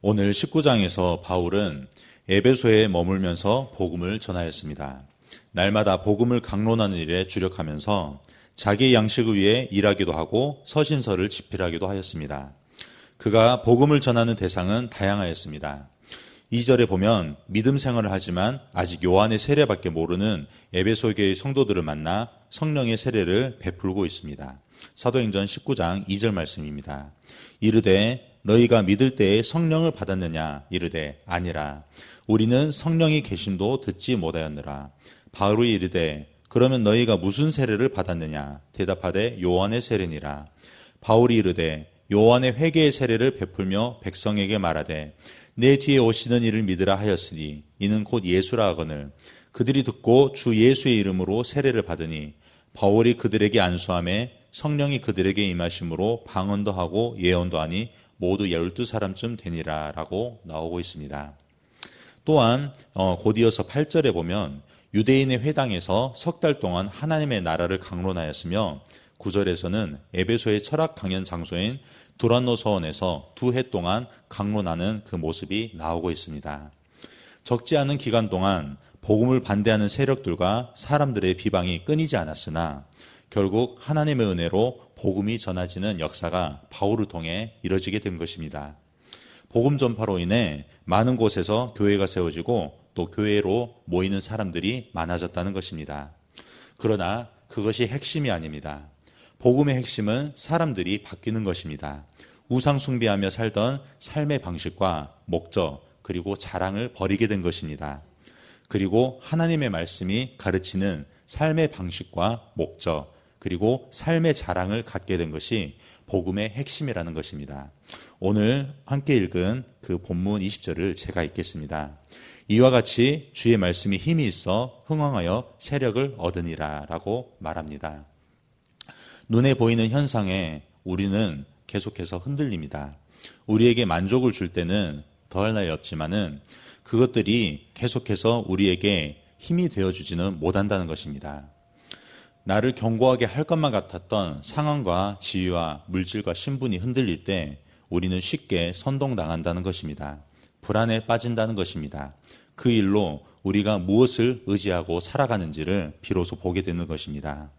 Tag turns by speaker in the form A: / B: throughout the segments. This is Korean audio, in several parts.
A: 오늘 19장에서 바울은 에베소에 머물면서 복음을 전하였습니다. 날마다 복음을 강론하는 일에 주력하면서 자기의 양식을 위해 일하기도 하고 서신서를 집필하기도 하였습니다. 그가 복음을 전하는 대상은 다양하였습니다. 2절에 보면 믿음 생활을 하지만 아직 요한의 세례밖에 모르는 에베소교의 성도들을 만나 성령의 세례를 베풀고 있습니다. 사도행전 19장 2절 말씀입니다. 이르되 너희가 믿을 때에 성령을 받았느냐? 이르되 아니라 우리는 성령이 계심도 듣지 못하였느라. 바울이 이르되 그러면 너희가 무슨 세례를 받았느냐? 대답하되 요한의 세례니라. 바울이 이르되 요한의 회개의 세례를 베풀며 백성에게 말하되 내 뒤에 오시는 이를 믿으라 하였으니 이는 곧 예수라 하거늘. 그들이 듣고 주 예수의 이름으로 세례를 받으니 바울이 그들에게 안수하매 성령이 그들에게 임하심으로 방언도 하고 예언도 하니 모두 12사람쯤 되니라 라고 나오고 있습니다. 또한 곧이어서 8절에 보면 유대인의 회당에서 석 달 동안 하나님의 나라를 강론하였으며 9절에서는 에베소의 철학 강연 장소인 두란노 서원에서 2해 동안 강론하는 그 모습이 나오고 있습니다. 적지 않은 기간 동안 복음을 반대하는 세력들과 사람들의 비방이 끊이지 않았으나 결국 하나님의 은혜로 복음이 전해지는 역사가 바울을 통해 이뤄지게 된 것입니다. 복음 전파로 인해 많은 곳에서 교회가 세워지고 또 교회로 모이는 사람들이 많아졌다는 것입니다. 그러나 그것이 핵심이 아닙니다. 복음의 핵심은 사람들이 바뀌는 것입니다. 우상 숭배하며 살던 삶의 방식과 목적 그리고 자랑을 버리게 된 것입니다. 그리고 하나님의 말씀이 가르치는 삶의 방식과 목적 그리고 삶의 자랑을 갖게 된 것이 복음의 핵심이라는 것입니다. 오늘 함께 읽은 그 본문 20절을 제가 읽겠습니다. 이와 같이 주의 말씀이 힘이 있어 흥왕하여 세력을 얻으니라 라고 말합니다. 눈에 보이는 현상에 우리는 계속해서 흔들립니다. 우리에게 만족을 줄 때는 더할 나위 없지만은 그것들이 계속해서 우리에게 힘이 되어주지는 못한다는 것입니다. 나를 견고하게 할 것만 같았던 상황과 지위와 물질과 신분이 흔들릴 때 우리는 쉽게 선동당한다는 것입니다. 불안에 빠진다는 것입니다. 그 일로 우리가 무엇을 의지하고 살아가는지를 비로소 보게 되는 것입니다.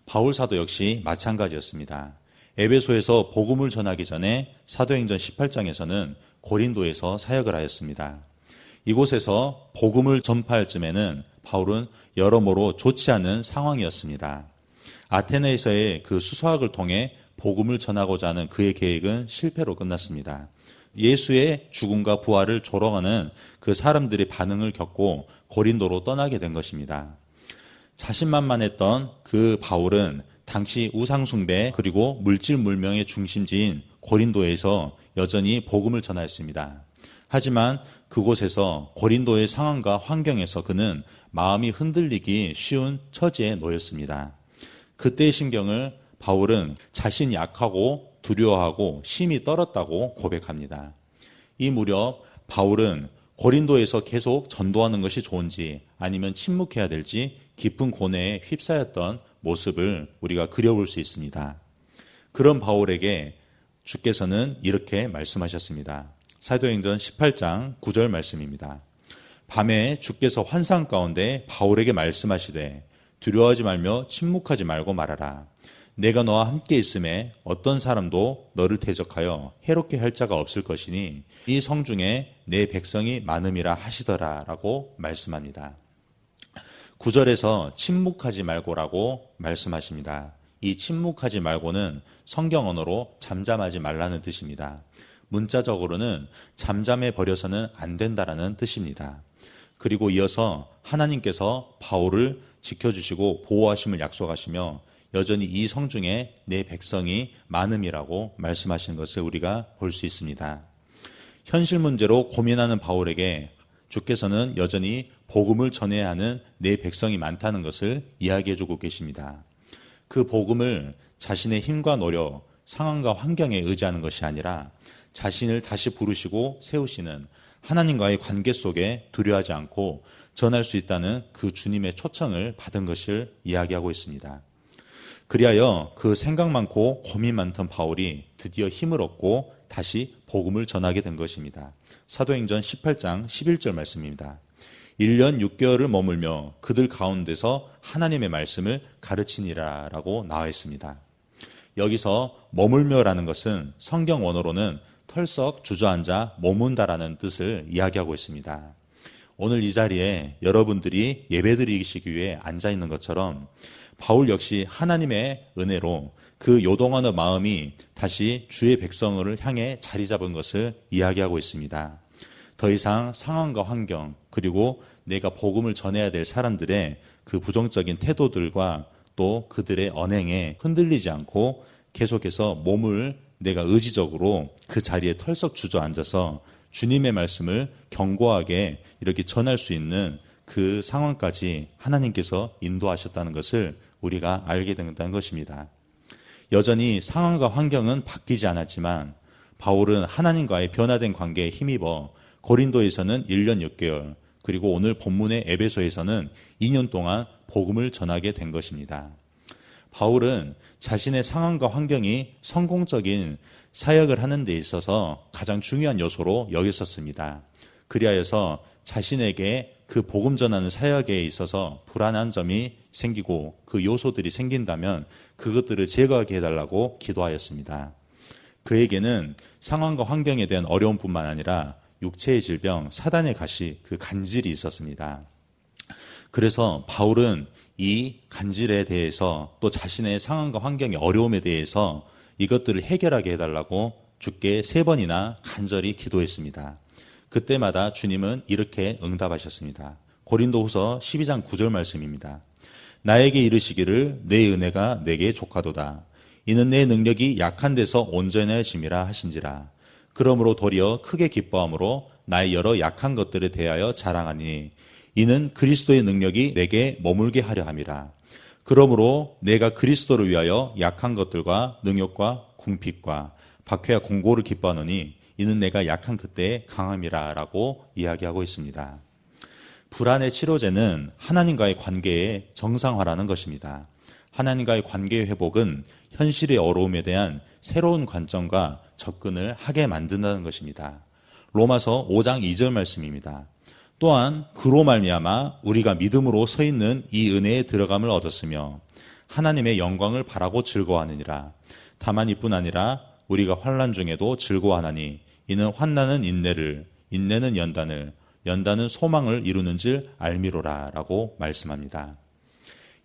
A: 바울 사도 역시 마찬가지였습니다. 에베소에서 복음을 전하기 전에 사도행전 18장에서는 고린도에서 사역을 하였습니다. 이곳에서 복음을 전파할 쯤에는 바울은 여러모로 좋지 않은 상황이었습니다. 아테네에서의 그 수사학을 통해 복음을 전하고자 하는 그의 계획은 실패로 끝났습니다. 예수의 죽음과 부활을 조롱하는 그 사람들의 반응을 겪고 고린도로 떠나게 된 것입니다. 자신만만했던 그 바울은 당시 우상숭배 그리고 물질물명의 중심지인 고린도에서 여전히 복음을 전하였습니다. 하지만 그곳에서 고린도의 상황과 환경에서 그는 마음이 흔들리기 쉬운 처지에 놓였습니다. 그때의 심경을 바울은 자신이 약하고 두려워하고 심히 떨었다고 고백합니다. 이 무렵 바울은 고린도에서 계속 전도하는 것이 좋은지 아니면 침묵해야 될지 깊은 고뇌에 휩싸였던 모습을 우리가 그려볼 수 있습니다. 그런 바울에게 주께서는 이렇게 말씀하셨습니다. 사도행전 18장 9절 말씀입니다. 밤에 주께서 환상 가운데 바울에게 말씀하시되 두려워하지 말며 침묵하지 말고 말하라. 내가 너와 함께 있음에 어떤 사람도 너를 대적하여 해롭게 할 자가 없을 것이니 이 성중에 내 백성이 많음이라 하시더라 라고 말씀합니다. 9절에서 침묵하지 말고라고 말씀하십니다. 이 침묵하지 말고는 성경 언어로 잠잠하지 말라는 뜻입니다. 문자적으로는 잠잠해 버려서는 안 된다라는 뜻입니다. 그리고 이어서 하나님께서 바울을 지켜주시고 보호하심을 약속하시며 여전히 이 성중에 내 백성이 많음이라고 말씀하시는 것을 우리가 볼 수 있습니다. 현실 문제로 고민하는 바울에게 주께서는 여전히 복음을 전해야 하는 내 백성이 많다는 것을 이야기해주고 계십니다. 그 복음을 자신의 힘과 노력, 상황과 환경에 의지하는 것이 아니라 자신을 다시 부르시고 세우시는 하나님과의 관계 속에 두려워하지 않고 전할 수 있다는 그 주님의 초청을 받은 것을 이야기하고 있습니다. 그리하여 그 생각 많고 고민 많던 바울이 드디어 힘을 얻고 다시 복음을 전하게 된 것입니다. 사도행전 18장 11절 말씀입니다. 1년 6개월을 머물며 그들 가운데서 하나님의 말씀을 가르치니라 라고 나와 있습니다. 여기서 머물며라는 것은 성경 원어로는 털썩 주저앉아 머문다라는 뜻을 이야기하고 있습니다. 오늘 이 자리에 여러분들이 예배드리시기 위해 앉아 있는 것처럼 바울 역시 하나님의 은혜로 그 요동하는 마음이 다시 주의 백성을 향해 자리 잡은 것을 이야기하고 있습니다. 더 이상 상황과 환경 그리고 내가 복음을 전해야 될 사람들의 그 부정적인 태도들과 또 그들의 언행에 흔들리지 않고 계속해서 몸을 내가 의지적으로 그 자리에 털썩 주저앉아서 주님의 말씀을 견고하게 이렇게 전할 수 있는 그 상황까지 하나님께서 인도하셨다는 것을 우리가 알게 된다는 것입니다. 여전히 상황과 환경은 바뀌지 않았지만 바울은 하나님과의 변화된 관계에 힘입어 고린도에서는 1년 6개월 그리고 오늘 본문의 에베소에서는 2년 동안 복음을 전하게 된 것입니다. 바울은 자신의 상황과 환경이 성공적인 사역을 하는 데 있어서 가장 중요한 요소로 여겼었습니다. 그리하여서 자신에게 그 복음 전하는 사역에 있어서 불안한 점이 생기고 그 요소들이 생긴다면 그것들을 제거하게 해달라고 기도하였습니다. 그에게는 상황과 환경에 대한 어려움뿐만 아니라 육체의 질병, 사단의 가시, 그 간질이 있었습니다. 그래서 바울은 이 간질에 대해서 또 자신의 상황과 환경의 어려움에 대해서 이것들을 해결하게 해달라고 주께 3번이나 간절히 기도했습니다. 그때마다 주님은 이렇게 응답하셨습니다. 고린도후서 12장 9절 말씀입니다. 나에게 이르시기를 내 은혜가 내게 족하도다. 이는 내 능력이 약한 데서 온전해짐이라 하신지라. 그러므로 도리어 크게 기뻐함으로 나의 여러 약한 것들에 대하여 자랑하니 이는 그리스도의 능력이 내게 머물게 하려 함이라. 그러므로 내가 그리스도를 위하여 약한 것들과 능욕과 궁핍과 박해와 공고를 기뻐하노니 이는 내가 약한 그때의 강함이라 라고 이야기하고 있습니다. 불안의 치료제는 하나님과의 관계의 정상화라는 것입니다. 하나님과의 관계의 회복은 현실의 어려움에 대한 새로운 관점과 접근을 하게 만든다는 것입니다. 로마서 5장 2절 말씀입니다. 또한 그로 말미암아 우리가 믿음으로 서 있는 이 은혜에 들어감을 얻었으며 하나님의 영광을 바라고 즐거워하느니라. 다만 이뿐 아니라 우리가 환난 중에도 즐거워하나니 이는 환난은 인내를, 인내는 연단을, 연단은 소망을 이루는 줄 알미로라 라고 말씀합니다.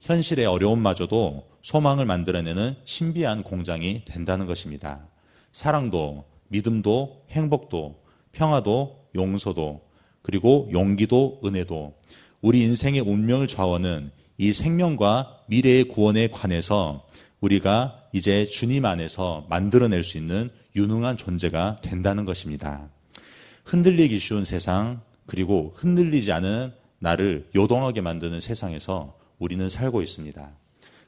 A: 현실의 어려움마저도 소망을 만들어내는 신비한 공장이 된다는 것입니다. 사랑도, 믿음도, 행복도, 평화도, 용서도, 그리고 용기도, 은혜도 우리 인생의 운명을 좌우하는 이 생명과 미래의 구원에 관해서 우리가 이제 주님 안에서 만들어낼 수 있는 유능한 존재가 된다는 것입니다. 흔들리기 쉬운 세상, 그리고 흔들리지 않은 나를 요동하게 만드는 세상에서 우리는 살고 있습니다.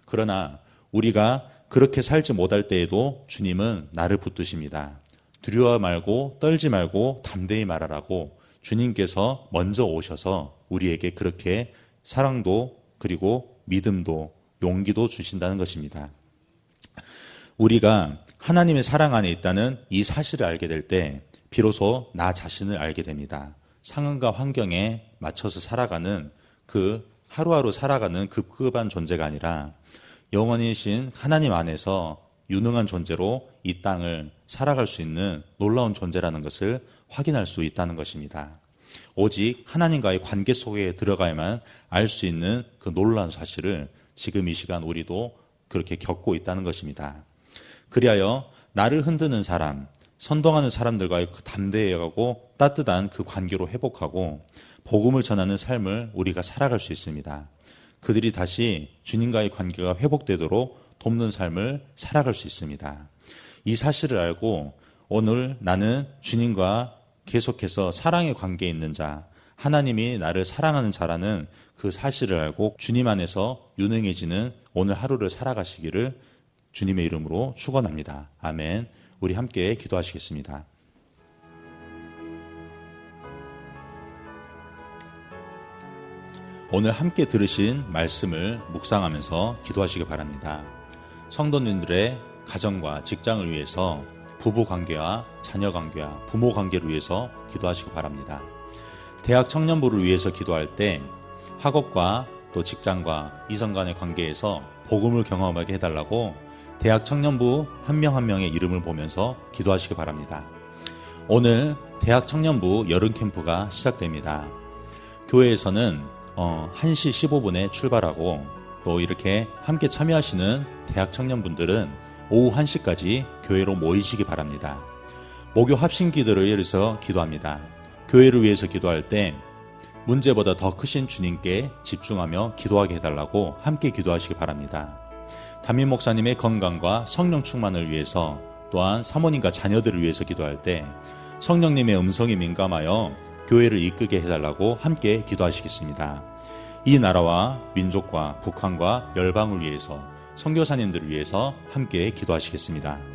A: 그러나 우리가 그렇게 살지 못할 때에도 주님은 나를 붙드십니다. 두려워 말고 떨지 말고 담대히 말하라고 주님께서 먼저 오셔서 우리에게 그렇게 사랑도 그리고 믿음도 용기도 주신다는 것입니다. 우리가 하나님의 사랑 안에 있다는 이 사실을 알게 될 때 비로소 나 자신을 알게 됩니다. 상황과 환경에 맞춰서 살아가는 그 하루하루 살아가는 급급한 존재가 아니라 영원이신 하나님 안에서 유능한 존재로 이 땅을 살아갈 수 있는 놀라운 존재라는 것을 확인할 수 있다는 것입니다. 오직 하나님과의 관계 속에 들어가야만 알 수 있는 그 놀라운 사실을 지금 이 시간 우리도 그렇게 겪고 있다는 것입니다. 그리하여 나를 흔드는 사람, 선동하는 사람들과의 그 담대하고 따뜻한 그 관계로 회복하고 복음을 전하는 삶을 우리가 살아갈 수 있습니다. 그들이 다시 주님과의 관계가 회복되도록 돕는 삶을 살아갈 수 있습니다. 이 사실을 알고 오늘 나는 주님과 계속해서 사랑의 관계에 있는 자, 하나님이 나를 사랑하는 자라는 그 사실을 알고 주님 안에서 유능해지는 오늘 하루를 살아가시기를 주님의 이름으로 축원합니다. 아멘. 우리 함께 기도하시겠습니다. 오늘 함께 들으신 말씀을 묵상하면서 기도하시기 바랍니다. 성도님들의 가정과 직장을 위해서 부부 관계와 자녀 관계와 부모 관계를 위해서 기도하시기 바랍니다. 대학 청년부를 위해서 기도할 때 학업과 또 직장과 이성 간의 관계에서 복음을 경험하게 해달라고 대학 청년부 한 명 한 명의 이름을 보면서 기도하시기 바랍니다. 오늘 대학 청년부 여름 캠프가 시작됩니다. 교회에서는 1시 15분에 출발하고 또 이렇게 함께 참여하시는 대학 청년분들은 오후 1시까지 교회로 모이시기 바랍니다. 목요 합심 기도를 위해서 기도합니다. 교회를 위해서 기도할 때 문제보다 더 크신 주님께 집중하며 기도하게 해달라고 함께 기도하시기 바랍니다. 담임 목사님의 건강과 성령 충만을 위해서 또한 사모님과 자녀들을 위해서 기도할 때 성령님의 음성에 민감하여 교회를 이끌게 해달라고 함께 기도하시겠습니다. 이 나라와 민족과 북한과 열방을 위해서 선교사님들을 위해서 함께 기도하시겠습니다.